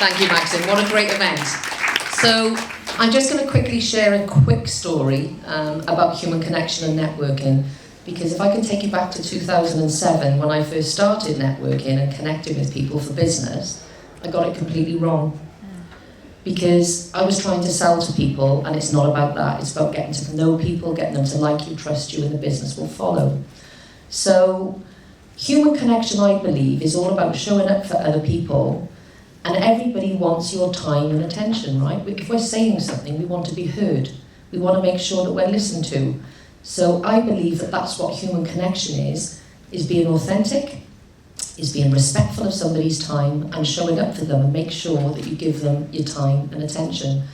Thank you, Maxim. What a great event. So I'm just going to quickly share a quick story about human connection and networking, because if I can take you back to 2007, when I first started networking and connecting with people for business, I got it completely wrong. Because I was trying to sell to people, and it's not about that. It's about getting to know people, getting them to like you, trust you, and the business will follow. So human connection, I believe, is all about showing up for other people. And everybody wants your time and attention, right? If we're saying something, we want to be heard. We want to make sure that we're listened to. So I believe that that's what human connection is being authentic, is being respectful of somebody's time and showing up for them and make sure that you give them your time and attention.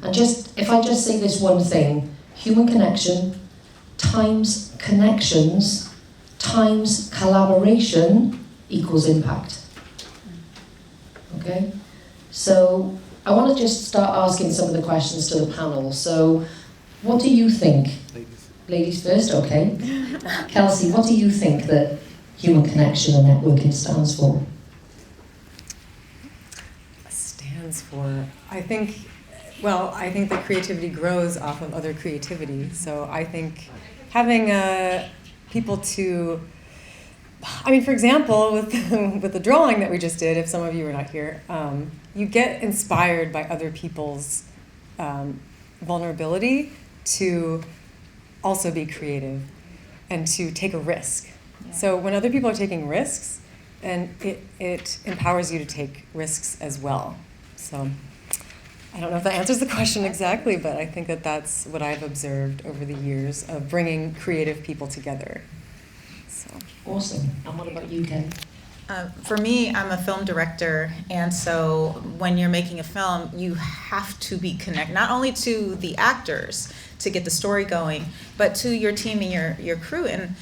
And if I just say this one thing, human connection times connections times collaboration equals impact. Okay, so I want to just start asking some of the questions to the panel. So, what do you think? Ladies first, okay. Kelsey, what do you think that human connection and networking stands for? Stands for, I think that creativity grows off of other creativity. So I think having people to, for example, with the drawing that we just did, if some of you were not here, you get inspired by other people's vulnerability to also be creative and to take a risk. Yeah. So when other people are taking risks, and it empowers you to take risks as well. So I don't know if that answers the question exactly, but I think that that's what I've observed over the years of bringing creative people together. So. Awesome. And what about you, Kelley? For me, I'm a film director, and so when you're making a film, you have to be connected, not only to the actors to get the story going, but to your team and your crew. And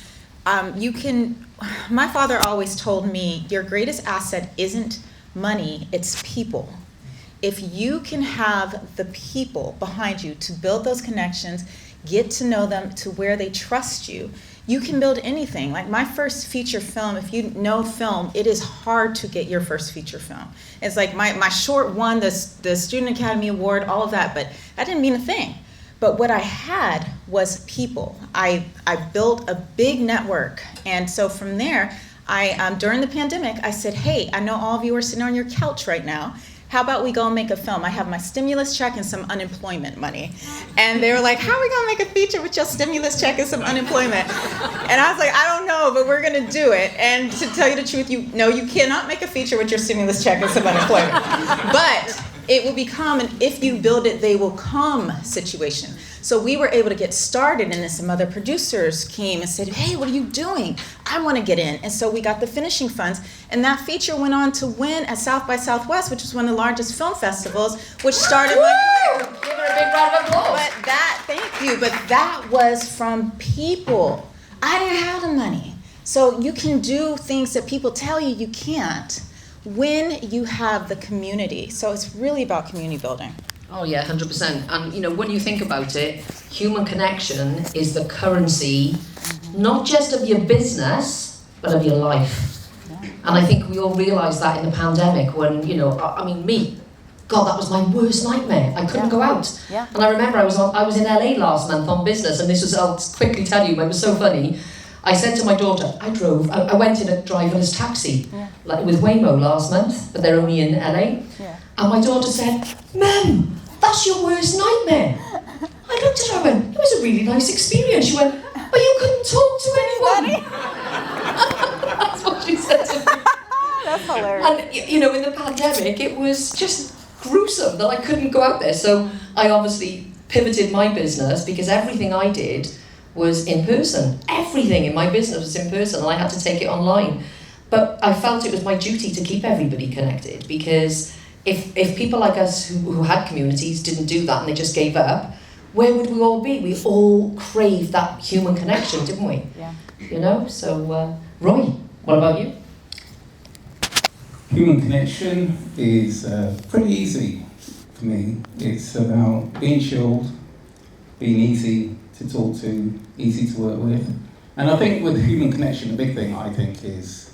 my father always told me, your greatest asset isn't money, it's people. If you can have the people behind you to build those connections, get to know them to where they trust you, you can build anything. Like my first feature film, if you know film, it is hard to get your first feature film. It's like my short won the Student Academy Award, all of that, but that didn't mean a thing. But what I had was people. I built a big network. And so from there, during the pandemic, I said, hey, I know all of you are sitting on your couch right now. How about we go and make a film? I have my stimulus check and some unemployment money. And they were like, how are we gonna make a feature with your stimulus check and some unemployment? And I was like, I don't know, but we're gonna do it. And to tell you the truth, you cannot make a feature with your stimulus check and some unemployment. But it will become an if you build it, they will come situation. So we were able to get started, and then some other producers came and said, hey, what are you doing? I want to get in. And so we got the finishing funds, and that feature went on to win at South by Southwest, which is one of the largest film festivals, which started my career. Give her a big round of applause. Thank you, but that was from people. I didn't have the money. So you can do things that people tell you you can't when you have the community. So it's really about community building. Oh yeah, 100%. And when you think about it, human connection is the currency, not just of your business, but of your life. And I think we all realised that in the pandemic when, me, God, that was my worst nightmare. I couldn't go out. Yeah. And I remember I was in LA last month on business, and I'll quickly tell you, it was so funny. I said to my daughter, I went in a driverless taxi with Waymo last month, but they're only in LA. Yeah. And my daughter said, Mum, that's your worst nightmare. I looked at her and went, it was a really nice experience. She went, but you couldn't talk to anyone. That's what she said to me. That's hilarious. And, in the pandemic, it was just gruesome that I couldn't go out there. So I obviously pivoted my business because everything I did was in person. Everything in my business was in person, and I had to take it online. But I felt it was my duty to keep everybody connected, because if people like us who had communities didn't do that and they just gave up, where would we all be? We all craved that human connection, didn't we? Yeah. So Roy, what about you? Human connection is pretty easy for me. It's about being chilled, being easy to talk to, easy to work with. And I think with human connection, the big thing I think is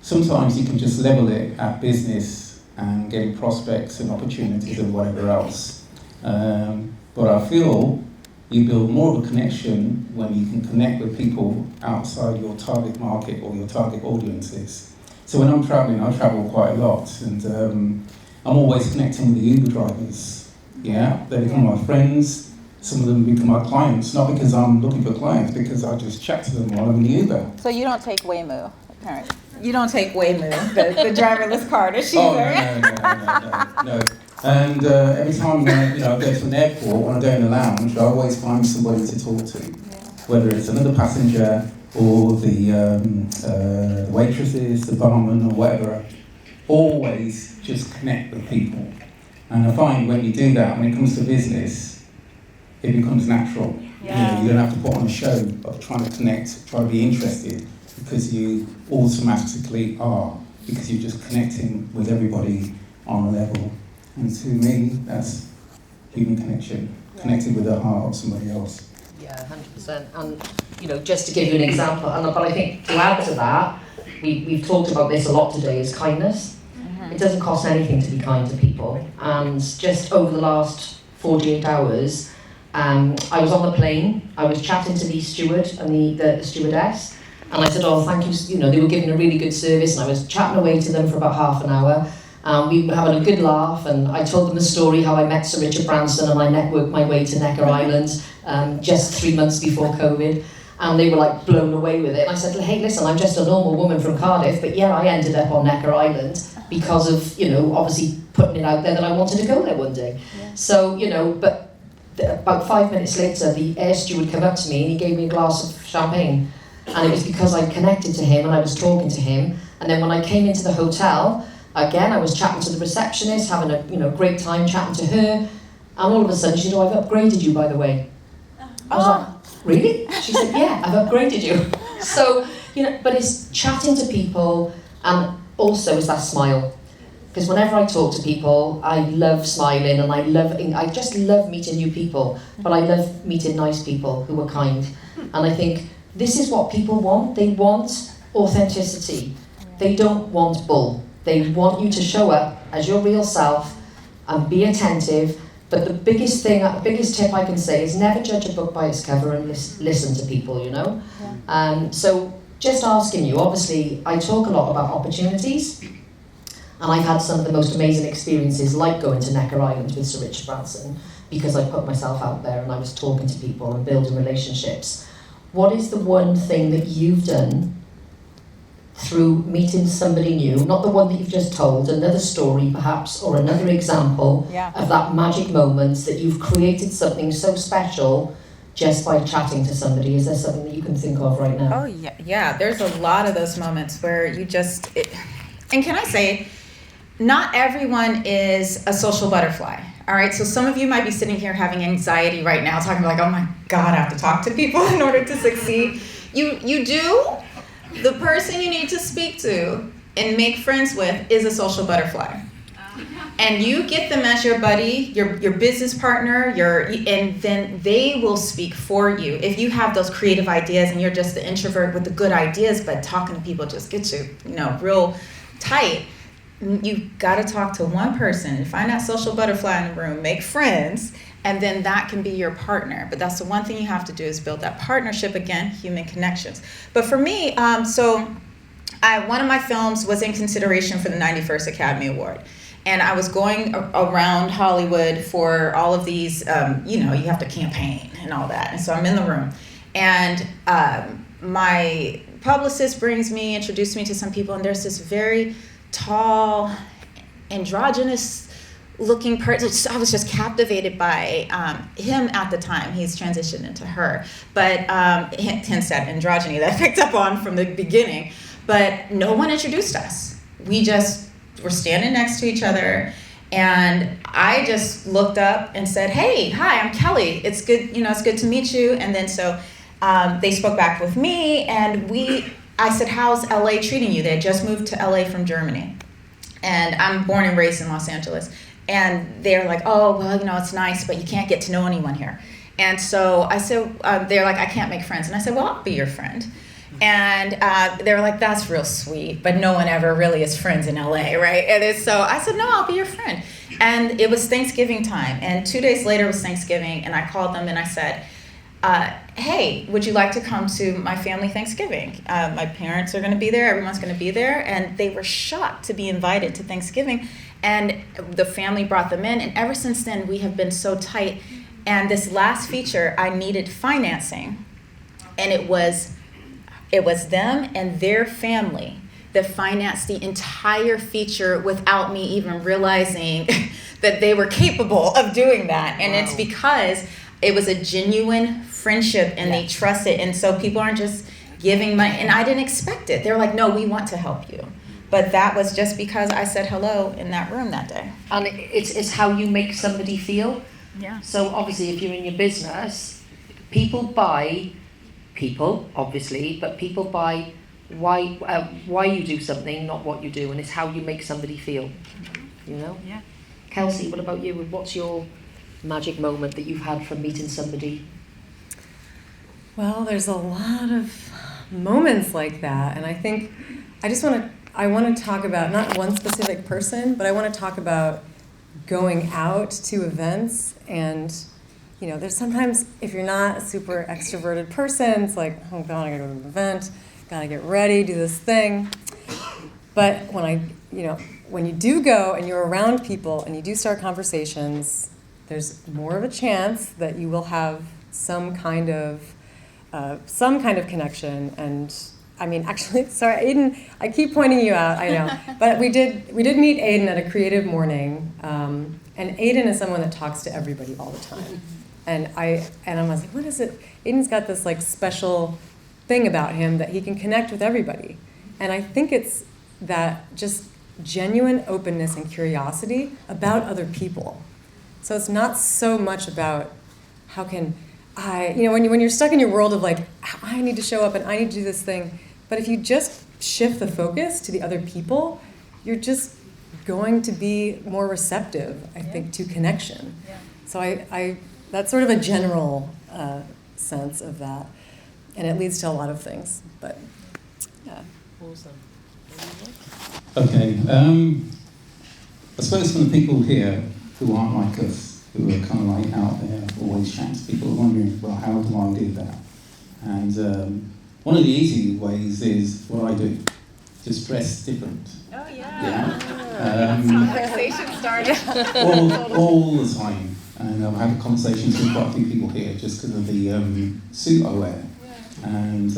sometimes you can just level it at business and getting prospects and opportunities and whatever else. But I feel you build more of a connection when you can connect with people outside your target market or your target audiences. So when I'm traveling, I travel quite a lot, and I'm always connecting with the Uber drivers. Yeah, they become my friends. Some of them become my clients, not because I'm looking for clients, because I just chat to them while I'm in the Uber. So you don't take Waymo, apparently. You don't take Waymo, the driverless car, does she? Oh, no. And every time I go to an airport, when I go in the lounge, I always find somebody to talk to. Whether it's another passenger or the waitresses, the barman or whatever. Always just connect with people. And I find when you do that, when it comes to business, it becomes natural. You don't have to put on a show of trying to connect, trying to be interested, because you automatically are, because you're just connecting with everybody on a level. And to me, that's human connection, connected with the heart of somebody else. Yeah, 100%. And, just to give you an example, but I think to add to that, we've talked about this a lot today, is kindness. It doesn't cost anything to be kind to people. And just over the last 48 hours, I was on the plane, I was chatting to the steward and the stewardess, and I said, oh, thank you, they were giving a really good service, and I was chatting away to them for about half an hour. We were having a good laugh, and I told them the story how I met Sir Richard Branson and I networked my way to Necker Island just 3 months before COVID, and they were like blown away with it. And I said, hey, listen, I'm just a normal woman from Cardiff, but yeah, I ended up on Necker Island because of, obviously putting it out there that I wanted to go there one day. Yeah. So, but about 5 minutes later, the air steward came up to me and he gave me a glass of champagne. And it was because I connected to him and I was talking to him. And then when I came into the hotel, again, I was chatting to the receptionist, having a great time chatting to her, and all of a sudden she said, oh, I've upgraded you, by the way. I was like, really? She said, yeah, I've upgraded you. So, but it's chatting to people, and also is that smile. Because whenever I talk to people, I love smiling, and I just love meeting new people, but I love meeting nice people who are kind. And I think this is what people want. They want authenticity. They don't want bull. They want you to show up as your real self and be attentive. But the biggest tip I can say is never judge a book by its cover and listen to people, Yeah. So just asking you, obviously, I talk a lot about opportunities, and I've had some of the most amazing experiences, like going to Necker Island with Sir Richard Branson, because I put myself out there and I was talking to people and building relationships. What is the one thing that you've done through meeting somebody new, not the one that you've just told, another story perhaps, or another example of that magic moment that you've created something so special just by chatting to somebody? Is there something that you can think of right now? Oh, yeah. There's a lot of those moments where you just... And can I say, not everyone is a social butterfly. All right, so some of you might be sitting here having anxiety right now, talking like, oh my God, I have to talk to people in order to succeed. You do. The person you need to speak to and make friends with is a social butterfly. And you get them as your buddy, your business partner, and then they will speak for you. If you have those creative ideas and you're just the introvert with the good ideas, but talking to people just gets you, real tight, you got to talk to one person, find that social butterfly in the room, make friends, and then that can be your partner. But that's the one thing you have to do, is build that partnership, again, human connections. But for me, one of my films was in consideration for the 91st Academy Award. And I was going around Hollywood for all of these, you have to campaign and all that. And so I'm in the room. And my publicist introduced me to some people, and there's this very tall, androgynous looking person. I was just captivated by him at the time. He's transitioned into her, but hence that androgyny that I picked up on from the beginning. But no one introduced us. We just were standing next to each other, and I just looked up and said, "Hey, hi, I'm Kelley. It's good, it's good to meet you." And then so they spoke back with me, and I said, "How's LA treating you?" They had just moved to LA from Germany, and I'm born and raised in Los Angeles. And they're like, "Oh, well, it's nice, but you can't get to know anyone here." And so I said, they're like, "I can't make friends." And I said, "Well, I'll be your friend." And they were like, that's real sweet, but no one ever really is friends in LA, right? So I said, no, I'll be your friend. And it was Thanksgiving time. And 2 days later was Thanksgiving. And I called them and I said, hey, would you like to come to my family Thanksgiving? My parents are going to be there. Everyone's going to be there. And they were shocked to be invited to Thanksgiving. And the family brought them in. And ever since then, we have been so tight. And this last feature, I needed financing. And it was them and their family that financed the entire feature without me even realizing that they were capable of doing that. And It's because it was a genuine friendship and they trusted. And so people aren't just giving money. And I didn't expect it. They were like, no, we want to help you. But that was just because I said hello in that room that day. And it's how you make somebody feel. Yeah. So obviously if you're in your business, people buy obviously, but people buy why you do something, not what you do, and it's how you make somebody feel. You know? Yeah. Kelsey, what about you? What's your magic moment that you've had from meeting somebody? Well, there's a lot of moments like that, and I think I want to talk about not one specific person, but I want to talk about going out to events. And there's sometimes, if you're not a super extroverted person, it's like, oh God, I gotta go to an event, gotta get ready, do this thing. But when you do go and you're around people and you do start conversations, there's more of a chance that you will have some kind of connection. And I mean, actually, sorry, Aiden, I keep pointing you out, I know, but we did meet Aiden at a creative morning, and Aiden is someone that talks to everybody all the time. And I was like, what is it? Aiden's got this like special thing about him that he can connect with everybody. And I think it's that just genuine openness and curiosity about other people. So it's not so much about how can when you're stuck in your world of like, I need to show up and I need to do this thing. But if you just shift the focus to the other people, you're just going to be more receptive, I think, to connection. Yeah. So I that's sort of a general sense of that. And it leads to a lot of things. But yeah. Awesome. Okay. I suppose for the people here who aren't like us, who are kind of like out there, always chatting to people, are wondering, well, how do I do that? And one of the easy ways is what I do. Just dress different. Oh, yeah. Conversation started. all the time. And I've had conversations with quite a few people here just because of the suit I wear. And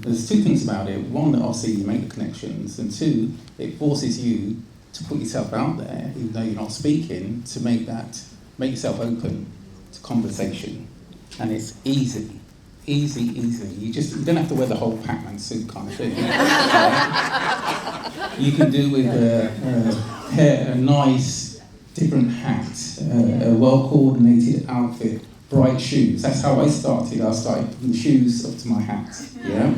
there's two things about it. One, that obviously you make the connections, and two, it forces you to put yourself out there, even though you're not speaking, to make yourself open to conversation. And it's easy. You don't have to wear the whole Pac-Man suit kind of thing. You can do with a nice, different hat, a well-coordinated outfit, bright shoes. That's how I started. I started putting shoes up to my hat. Yeah,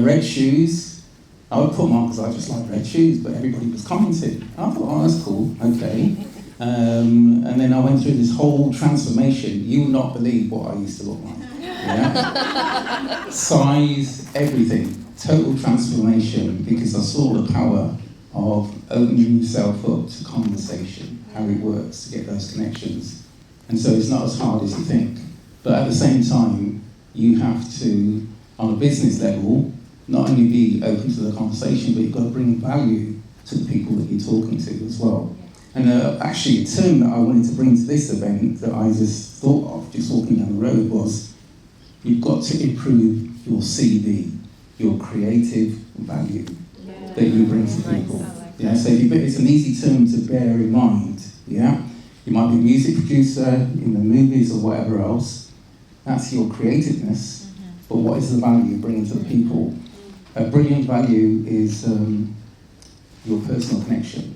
red shoes. I would put them on because I just like red shoes, but everybody was commenting. I thought, oh, that's cool. Okay. And then I went through this whole transformation. You will not believe what I used to look like. Yeah? Size, everything. Total transformation, because I saw the power of opening yourself up to conversation, how it works to get those connections. And so it's not as hard as you think. But at the same time, you have to, on a business level, not only be open to the conversation, but you've got to bring value to the people that you're talking to as well. And actually, a term that I wanted to bring to this event that I just thought of, just walking down the road, was you've got to improve your CV, your creative value that you bring to people. Yeah, so it's an easy term to bear in mind. Yeah, you might be a music producer in the movies or whatever else. That's your creativeness. But what is the value you bring to the people? A brilliant value is your personal connection.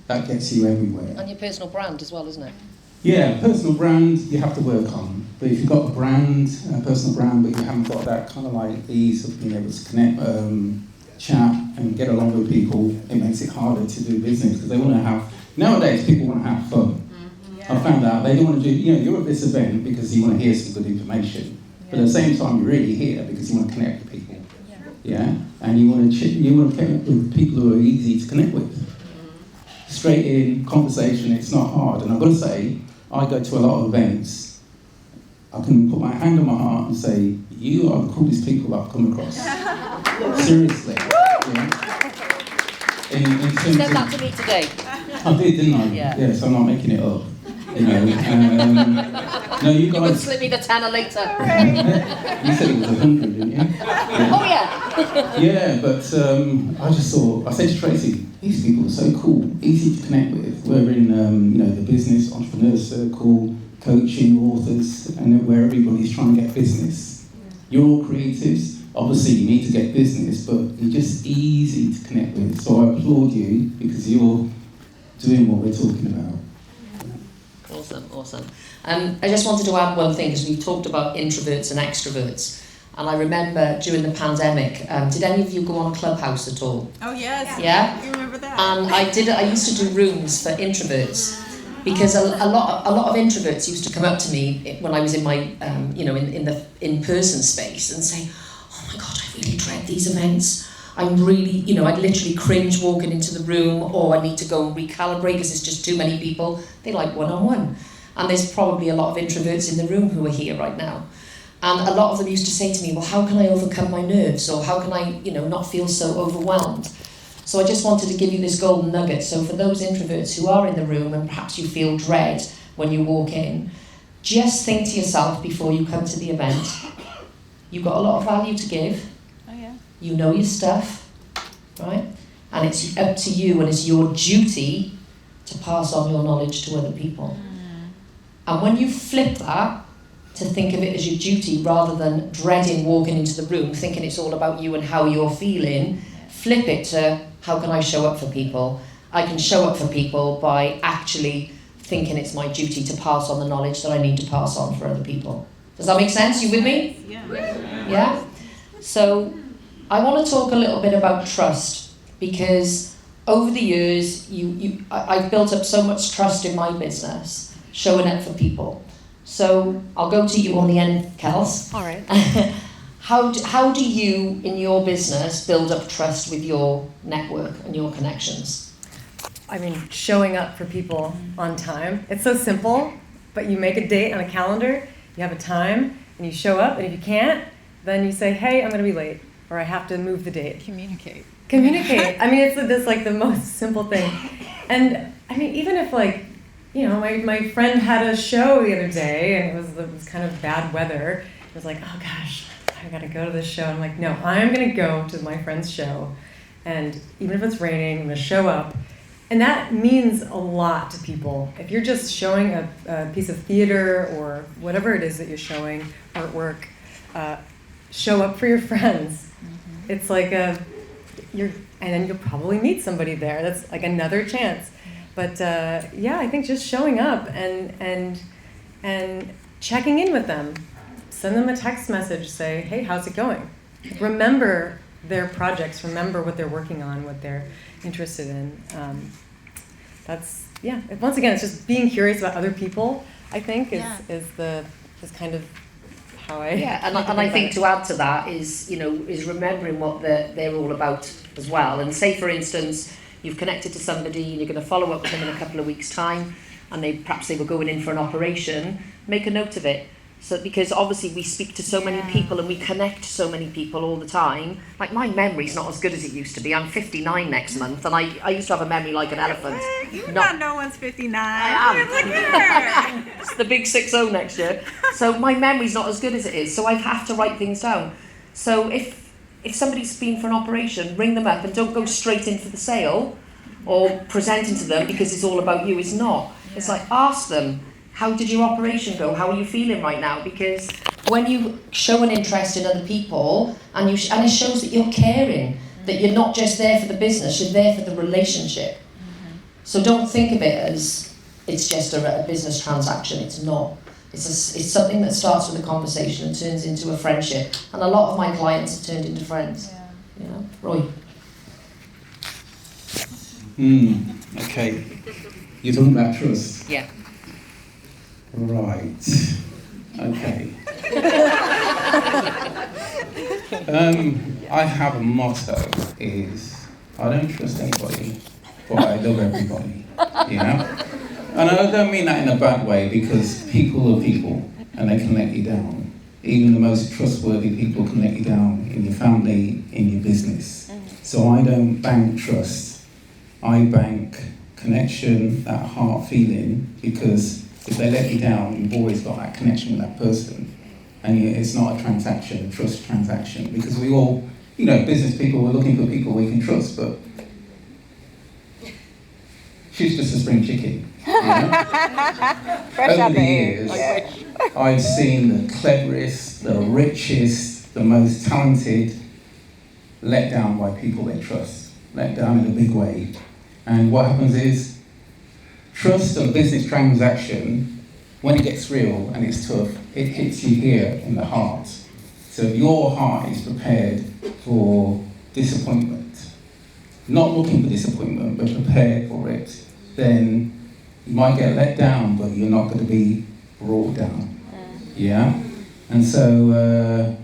That gets you everywhere. And your personal brand as well, isn't it? Yeah, personal brand you have to work on. But if you've got a brand, a personal brand, but you haven't got that kind of like ease of being able to connect, chat and get along with people, it makes it harder to do business because they want to have, nowadays people want to have fun. I found out they don't want to do, you're at this event because you want to hear some good information. But at the same time, you're really here because you want to connect with people. yeah, and you want to connect with people who are easy to connect with. Straight in conversation, it's not hard. And I've got to say, I go to a lot of events. I can put my hand on my heart and say, you are the coolest people I've come across. Seriously. Yeah. In You said that to me today. I did, didn't I? Yeah. Yes, I'm not making it up. You know, no, you You would guys. slip me the tenner later. You said it was 100, didn't you? Oh yeah. Yeah, but I just thought, I said to Tracey, these people are so cool, easy to connect with. We're in, the business, entrepreneur circle, coaching, authors, and where everybody's trying to get business. You're all creatives. Obviously, you need to get business, but you're just easy to connect with. So I applaud you because you're doing what we're talking about. Awesome. I just wanted to add one thing because we've talked about introverts and extroverts. And I remember during the pandemic, did any of you go on Clubhouse at all? Oh yes. Yeah? You remember that? And I used to do rooms for introverts because a lot of introverts used to come up to me when I was in my in the in-person space and say, "Oh my God, I really dread these events. I'm really, I'd literally cringe walking into the room, or I need to go and recalibrate because it's just too many people." They like one-on-one. And there's probably a lot of introverts in the room who are here right now. And a lot of them used to say to me, well, how can I overcome my nerves? Or how can I, not feel so overwhelmed? So I just wanted to give you this golden nugget. So for those introverts who are in the room and perhaps you feel dread when you walk in, just think to yourself before you come to the event, you've got a lot of value to give. Oh yeah. You know your stuff, right? And it's up to you and it's your duty to pass on your knowledge to other people. And when you flip that, to think of it as your duty rather than dreading walking into the room, thinking it's all about you and how you're feeling, flip it to how can I show up for people? I can show up for people by actually thinking it's my duty to pass on the knowledge that I need to pass on for other people. Does that make sense? You with me? Yeah? So I want to talk a little bit about trust because over the years, I've built up so much trust in my business, showing up for people. So I'll go to you on the end, Kels. All right. How do you, in your business, build up trust with your network and your connections? I mean, showing up for people on time. It's so simple, but you make a date on a calendar, you have a time, and you show up, and if you can't, then you say, hey, I'm going to be late, or I have to move the date. Communicate. I mean, it's this like the most simple thing. And I mean, even if my friend had a show the other day and it was kind of bad weather. It was like, oh gosh, I gotta go to this show. I'm like, no, I'm gonna go to my friend's show. And even if it's raining, I'm gonna show up. And that means a lot to people. If you're just showing a piece of theater or whatever it is that you're showing, artwork, show up for your friends. Mm-hmm. It's like and then you'll probably meet somebody there. That's like another chance. But I think just showing up and checking in with them. Send them a text message, say, hey, how's it going? Remember their projects, remember what they're working on, what they're interested in. Once again, it's just being curious about other people, I think, is kind of how I... Yeah, and I think to add to that is remembering what they're all about as well. And say, for instance, you've connected to somebody and you're going to follow up with them in a couple of weeks' time, and perhaps they were going in for an operation, make a note of it. So, because obviously we speak to so many people and we connect to so many people all the time. Like, my memory's not as good as it used to be. I'm 59 next month, and I used to have a memory like an elephant. You're not no one's 59. I am. Look at her. It's the big 60 next year. So my memory's not as good as it is, so I have to write things down. So if somebody's been for an operation, ring them up and don't go straight in for the sale or presenting to them because it's all about you. It's not. It's like, ask them, how did your operation go? How are you feeling right now? Because when you show an interest in other people and it shows that you're caring, that you're not just there for the business, you're there for the relationship. So don't think of it as it's just a business transaction. It's not. It's something that starts with a conversation and turns into a friendship. And a lot of my clients have turned into friends. Roy. Okay. You're talking about trust. Yeah. Right. Okay. I have a motto is, I don't trust anybody, but I love everybody, you know? And I don't mean that in a bad way, because people are people, and they can let you down. Even the most trustworthy people can let you down in your family, in your business. So I don't bank trust. I bank connection, that heart feeling, because if they let you down, you've always got that connection with that person. And it's not a transaction, a trust transaction, because we all, you know, business people, we're looking for people we can trust, but she's just a spring chicken. You know? Over the years, I've seen the cleverest, the richest, the most talented let down by people they trust, let down in a big way. And what happens is, trust of business transaction, when it gets real and it's tough, it hits you here in the heart. So if your heart is prepared for disappointment, not looking for disappointment, but prepared for it, then you might get let down, but you're not going to be brought down. Yeah? And so,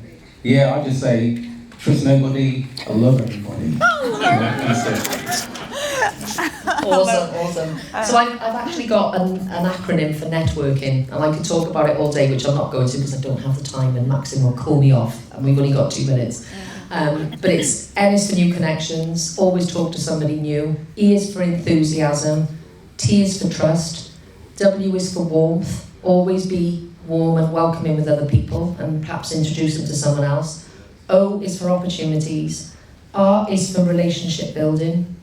yeah, I just say, trust nobody, I love everybody. That's it. Awesome. So I've actually got an acronym for networking, and I could talk about it all day, which I'm not going to because I don't have the time, and Maxim will call me off, and we've only got 2 minutes. But it's N is for new connections, always talk to somebody new. E is for enthusiasm. T is for trust. W is for warmth. Always be warm and welcoming with other people, and perhaps introduce them to someone else. O is for opportunities. R is for relationship building.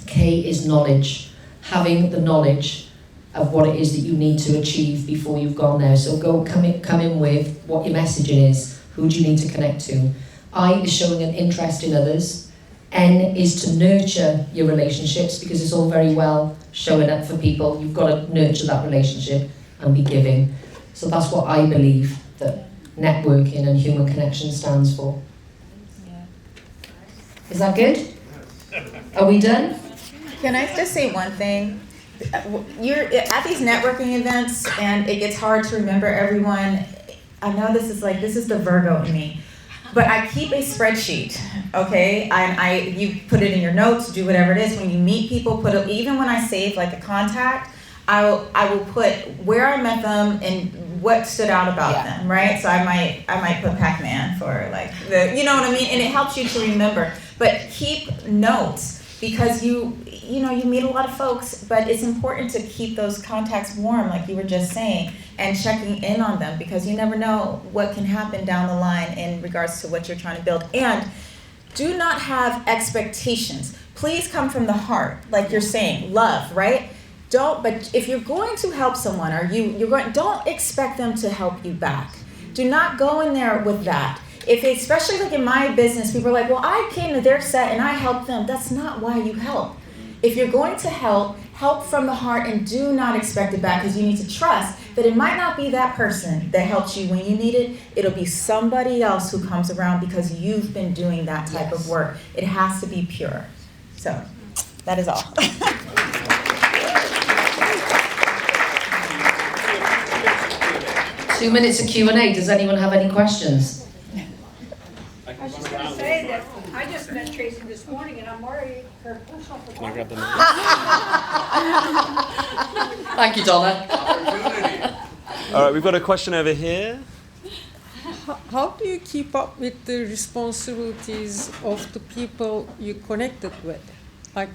K is knowledge, having the knowledge of what it is that you need to achieve before you've gone there. So come in with what your messaging is, who do you need to connect to. I is showing an interest in others. N is to nurture your relationships, because it's all very well showing up for people. You've got to nurture that relationship and be giving. So that's what I believe that networking and human connection stands for. Yeah. Is that good? Are we done? Can I just say one thing? You're at these networking events, and it gets hard to remember everyone. I know this is the Virgo in me, but I keep a spreadsheet, okay? You put it in your notes, do whatever it is. When you meet people, even when I save like a contact, I will put where I met them and what stood out about them, right? So I might put Pac-Man for like you know what I mean? And it helps you to remember. But keep notes, because you meet a lot of folks, but it's important to keep those contacts warm, like you were just saying, and checking in on them, because you never know what can happen down the line in regards to what you're trying to build. And do not have expectations. Please come from the heart, like you're saying, love, right? But if you're going to help someone, or don't expect them to help you back. Do not go in there with that. Especially like in my business, people are like, well, I came to their set and I helped them. That's not why you help. If you're going to help from the heart, and do not expect it back, because you need to trust that it might not be that person that helped you when you need it. It'll be somebody else who comes around because you've been doing that type of work. It has to be pure. So that is all. 2 minutes of Q&A. Does anyone have any questions? I was just going to say that I just met Tracey this morning, and I'm already her push-up. Can I grab the mic? Thank you, Donna. All right, we've got a question over here. How do you keep up with the responsibilities of the people you connected with? Like,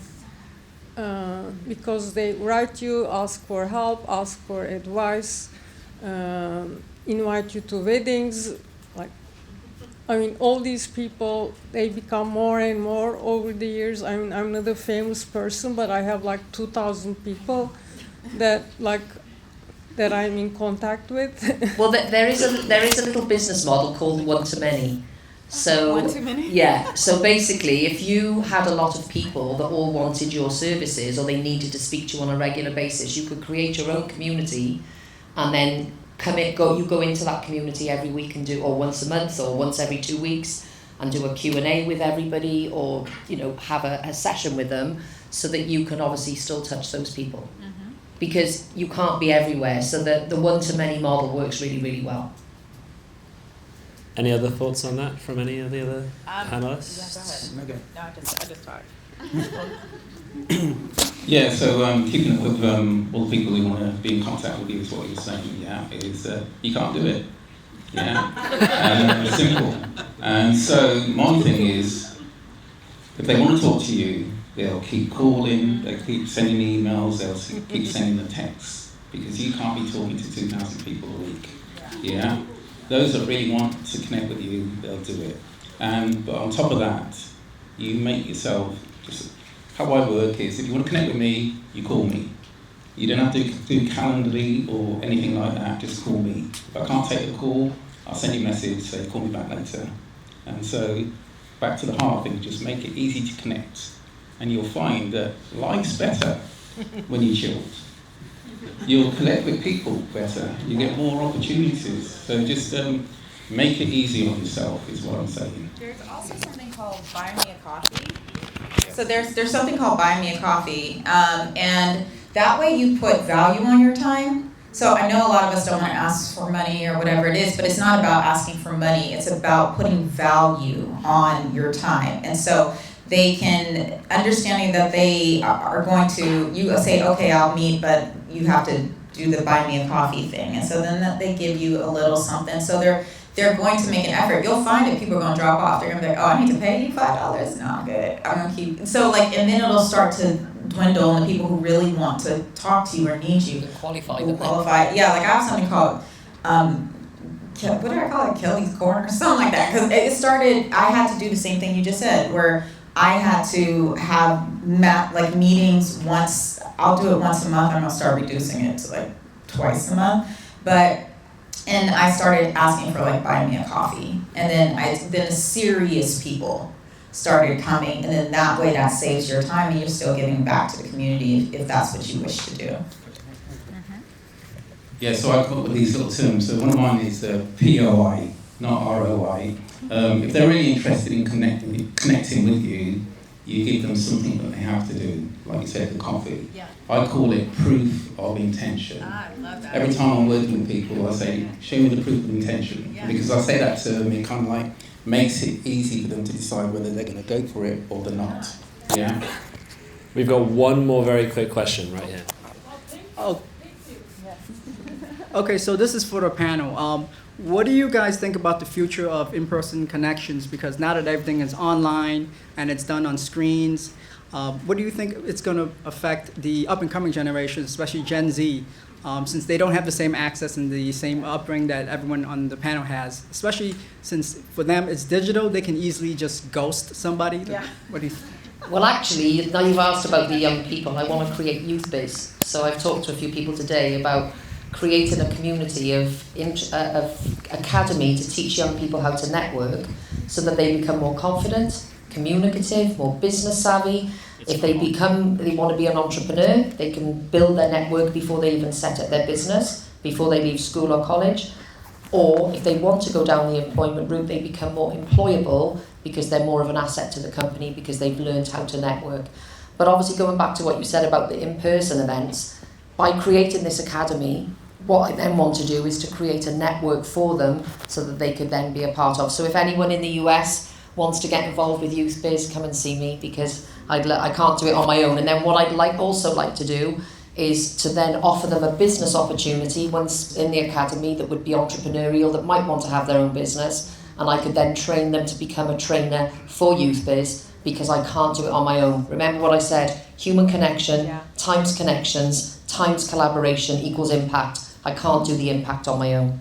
because they write you, ask for help, ask for advice, invite you to weddings. All these people, they become more and more over the years. I'm not a famous person, but I have 2,000 people that I'm in contact with. Well, there is a little business model called one-to-many. So, one-to-many? Yeah. So basically, if you had a lot of people that all wanted your services, or they needed to speak to you on a regular basis, you could create your own community, and then you go into that community every week and or once a month or once every 2 weeks, and do a Q&A with everybody, or have a session with them, so that you can obviously still touch those people. Mm-hmm. Because you can't be everywhere, so the one-to-many model works really, really well. Any other thoughts on that from any of the other panelists? Yeah, go ahead. No, I just talked. Yeah, so keeping up with all the people who want to be in contact with you is what you're saying, yeah, is you can't do it. Yeah, simple. And so my thing is, if they want to talk to you, they'll keep calling, they'll keep sending emails, they'll keep sending the texts, because you can't be talking to 2,000 people a week. Yeah? Those that really want to connect with you, they'll do it. But on top of that, you make yourself, just how I work is, if you want to connect with me, you call me. You don't have to do Calendly or anything like that, just call me. If I can't take the call, I'll send you a message, say call me back later. And so, back to the heart thing, just make it easy to connect. And you'll find that life's better when you're chilled. You'll connect with people better, you get more opportunities. So just make it easy on yourself is what I'm saying. There's also something called Buy Me a Coffee. So there's something called Buy Me a Coffee, and that way you put value on your time. So I know a lot of us don't want to ask for money or whatever it is, but it's not about asking for money. It's about putting value on your time. And so they can, understanding that they are going to, you say, okay, I'll meet, but you have to do the Buy Me a Coffee thing. And so then they give you a little something. So they're going to make an effort. You'll find that people are going to drop off. They're going to be like, oh, I need to pay you $5. No, I'm good. I'm going to keep. So and then it'll start to dwindle, and the people who really want to talk to you or need you Qualify. qualify. Yeah, like I have something called, what do I call it? Kelley's Corner or something like that. Because it started, I had to do the same thing you just said, where I had to have meetings once. I'll do it once a month. I'm going to start reducing it to twice a month. And I started asking for buy me a coffee, and then the serious people started coming, and then that way that saves your time, and you're still giving back to the community if that's what you wish to do. Yeah, so I come up with these little terms. So one of mine is POI, not ROI. If they're really interested in connecting with you, you give them something that they have to do, like you said, the coffee. Yeah. I call it proof of intention. I love that. Every time I'm working with people, I say, show me the proof of intention. Yeah. Because I say that to them, it kind of makes it easy for them to decide whether they're going to go for it or they're not. Yeah? We've got one more very quick question right here. Oh. Okay, so this is for the panel. What do you guys think about the future of in-person connections? Because now that everything is online and it's done on screens, what do you think it's going to affect the up-and-coming generation, especially Gen Z, since they don't have the same access and the same upbringing that everyone on the panel has? Especially since for them it's digital, they can easily just ghost somebody. Yeah. What do you? Well, actually, now you've asked about the young people, I want to create youth biz. So I've talked to a few people today about creating a community of academy to teach young people how to network so that they become more confident, communicative, more business savvy. If they want to be an entrepreneur, they can build their network before they even set up their business, before they leave school or college. Or if they want to go down the employment route, they become more employable because they're more of an asset to the company because they've learned how to network. But obviously going back to what you said about the in-person events, by creating this academy, what I then want to do is to create a network for them so that they could then be a part of. So if anyone in the US wants to get involved with Youth Biz, come and see me because I can't do it on my own. And then what I'd also like to do is to then offer them a business opportunity once in the academy that would be entrepreneurial, that might want to have their own business, and I could then train them to become a trainer for Youth Biz because I can't do it on my own. Remember what I said, human connection times connections times collaboration equals impact. I can't do the impact on my own.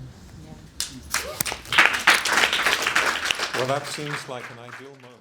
Well, that seems like an ideal moment.